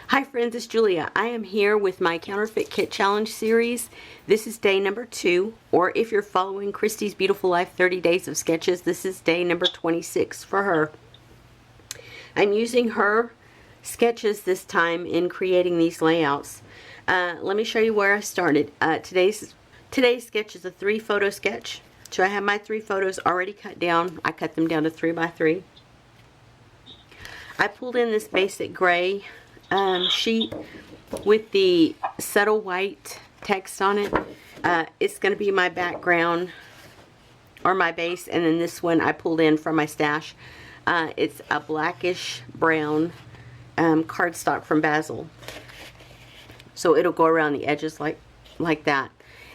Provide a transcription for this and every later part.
Hi friends, it's Julia. I am here with my Counterfeit Kit Challenge series. This is day number 2, or if you're following Christy's Beautiful Life 30 Days of Sketches, this is day number 26 for her. I'm using her sketches this time in creating these layouts. Let me show you where I started. Today's sketch is a 3-photo sketch. So I have my 3 photos already cut down. I cut them down to 3 by 3. I pulled in this basic gray sheet with the subtle white text on it. It's going to be my background or my base, and then this one I pulled in from my stash. It's a blackish brown cardstock from Basil, so it'll go around the edges like that.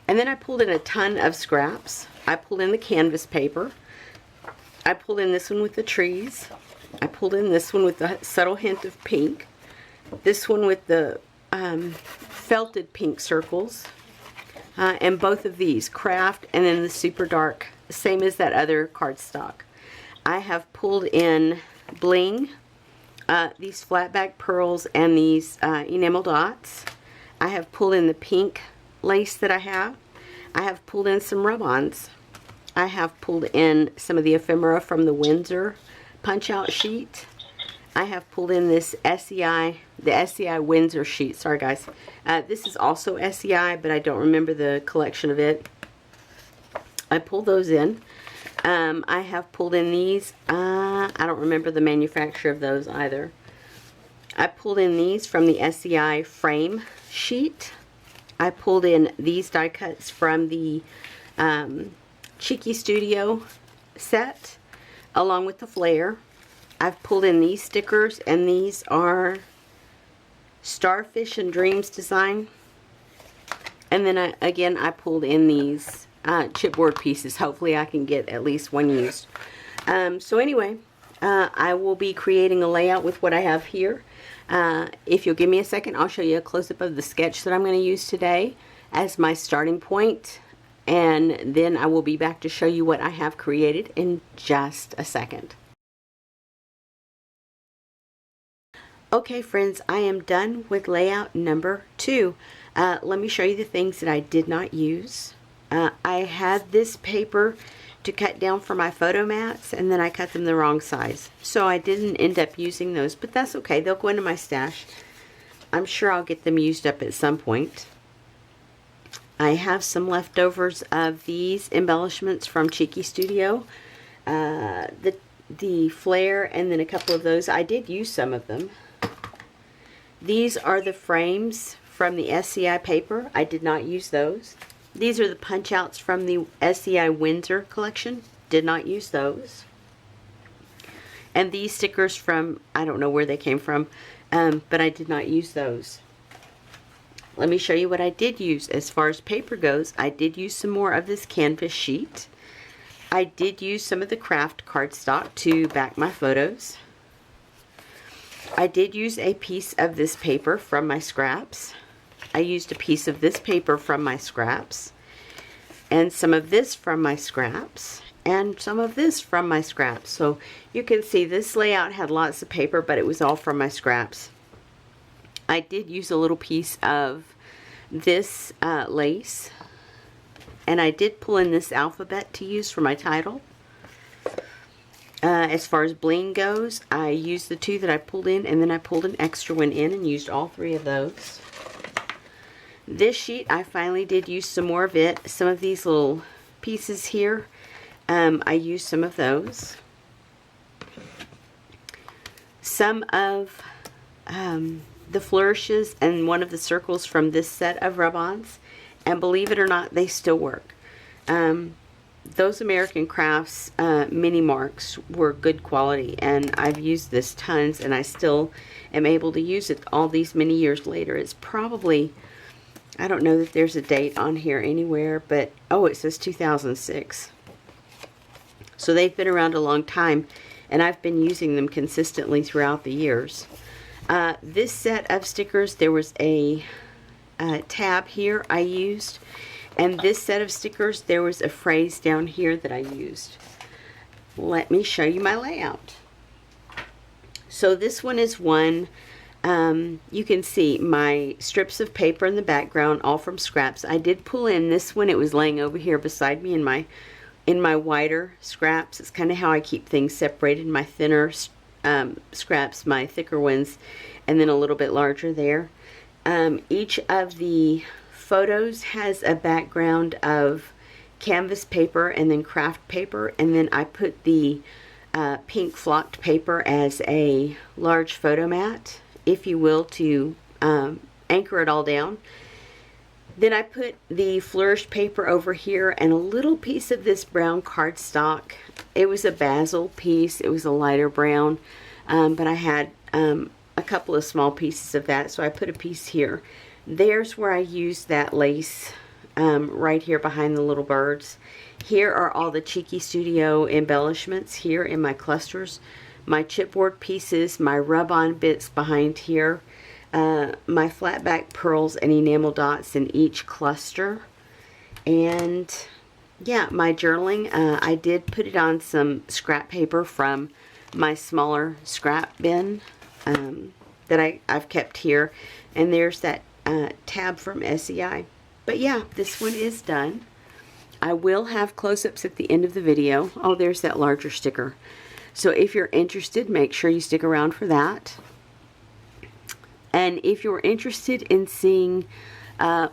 And then I pulled in a ton of scraps. I pulled in the canvas paper. I pulled in this one with the trees. I pulled in this one with the subtle hint of pink. This one with the felted pink circles. And both of these, craft and then the super dark, same as that other cardstock. I have pulled in bling, these flat back pearls and these enamel dots. I have pulled in the pink lace that I have. I have pulled in some rub-ons. I have pulled in some of the ephemera from the Windsor punch-out sheet. I have pulled in this SEI, the SEI Windsor sheet. Sorry guys. This is also SEI, but I don't remember the collection of it. I pulled those in. I have pulled in these. I don't remember the manufacturer of those either. I pulled in these from the SEI frame sheet. I pulled in these die cuts from the Cheeky Studio set, along with the flare. I've pulled in these stickers, and these are Starfish and Dreams design. And then I pulled in these chipboard pieces. Hopefully I can get at least one used. So anyway, I will be creating a layout with what I have here. If you'll give me a second, I'll show you a close-up of the sketch that I'm going to use today as my starting point. And then I will be back to show you what I have created in just a second. Okay friends, I am done with layout number 2. Let me show you the things that I did not use. I had this paper to cut down for my photo mats, and then I cut them the wrong size. So I didn't end up using those, but that's okay. They'll go into my stash. I'm sure I'll get them used up at some point. I have some leftovers of these embellishments from Cheeky Studio. The flare and then a couple of those. I did use some of them. These are the frames from the SEI paper. I did not use those. These are the punch outs from the SEI Windsor collection. Did not use those. And these stickers from, I don't know where they came from, but I did not use those. Let me show you what I did use. As far as paper goes, I did use some more of this canvas sheet. I did use some of the craft cardstock to back my photos. I did use a piece of this paper from my scraps. I used a piece of this paper from my scraps, and some of this from my scraps, and some of this from my scraps. So you can see this layout had lots of paper, but it was all from my scraps. I did use a little piece of this lace, and I did pull in this alphabet to use for my title. As far as bling goes, I used the 2 that I pulled in, and then I pulled an extra one in and used all 3 of those. This sheet, I finally did use some more of it. Some of these little pieces here, I used some of those. Some of the flourishes and one of the circles from this set of rub-ons, and believe it or not, they still work. Those American Crafts mini marks were good quality, and I've used this tons, and I still am able to use it all these many years later. It's probably, I don't know that there's a date on here anywhere, but oh, it says 2006. So they've been around a long time, and I've been using them consistently throughout the years. This set of stickers, there was a tab here I used. And this set of stickers, there was a phrase down here that I used. Let me show you my layout. So this one is one you can see my strips of paper in the background, all from scraps. I did pull in this one. It was laying over here beside me in my wider scraps. It's kind of how I keep things separated. My thinner scraps, my thicker ones, and then a little bit larger there. Each of the photos has a background of canvas paper and then craft paper, and then I put the pink flocked paper as a large photo mat, if you will, to anchor it all down. Then I put the flourished paper over here and a little piece of this brown cardstock. It was a basil piece. It was a lighter brown, but I had a couple of small pieces of that, so I put a piece here. There's where I used that lace right here behind the little birds. Here are all the Cheeky Studio embellishments here in my clusters. My chipboard pieces, my rub-on bits behind here, my flat back pearls and enamel dots in each cluster. And yeah, my journaling, I did put it on some scrap paper from my smaller scrap bin that I've kept here. And there's that tab from SEI. But yeah, this one is done. I will have close-ups at the end of the video. Oh, there's that larger sticker. So if you're interested, make sure you stick around for that. And if you're interested in seeing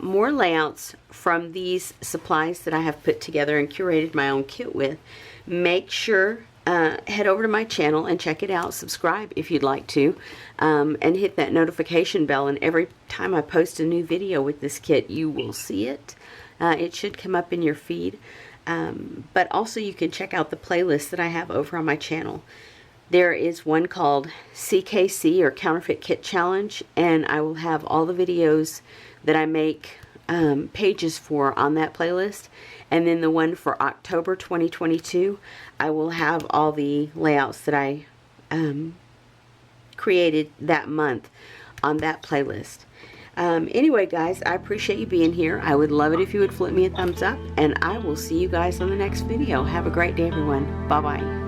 more layouts from these supplies that I have put together and curated my own kit with, make sure head over to my channel and check it out. Subscribe if you'd like to, and hit that notification bell, and every time I post a new video with this kit, you will see it. It should come up in your feed. But also you can check out the playlist that I have over on my channel. There is one called CKC, or Counterfeit Kit Challenge, and I will have all the videos that I make pages for on that playlist. And then the one for October 2022, I will have all the layouts that I created that month on that playlist. Anyway, guys, I appreciate you being here. I would love it if you would flip me a thumbs up, and I will see you guys on the next video. Have a great day, everyone. Bye-bye.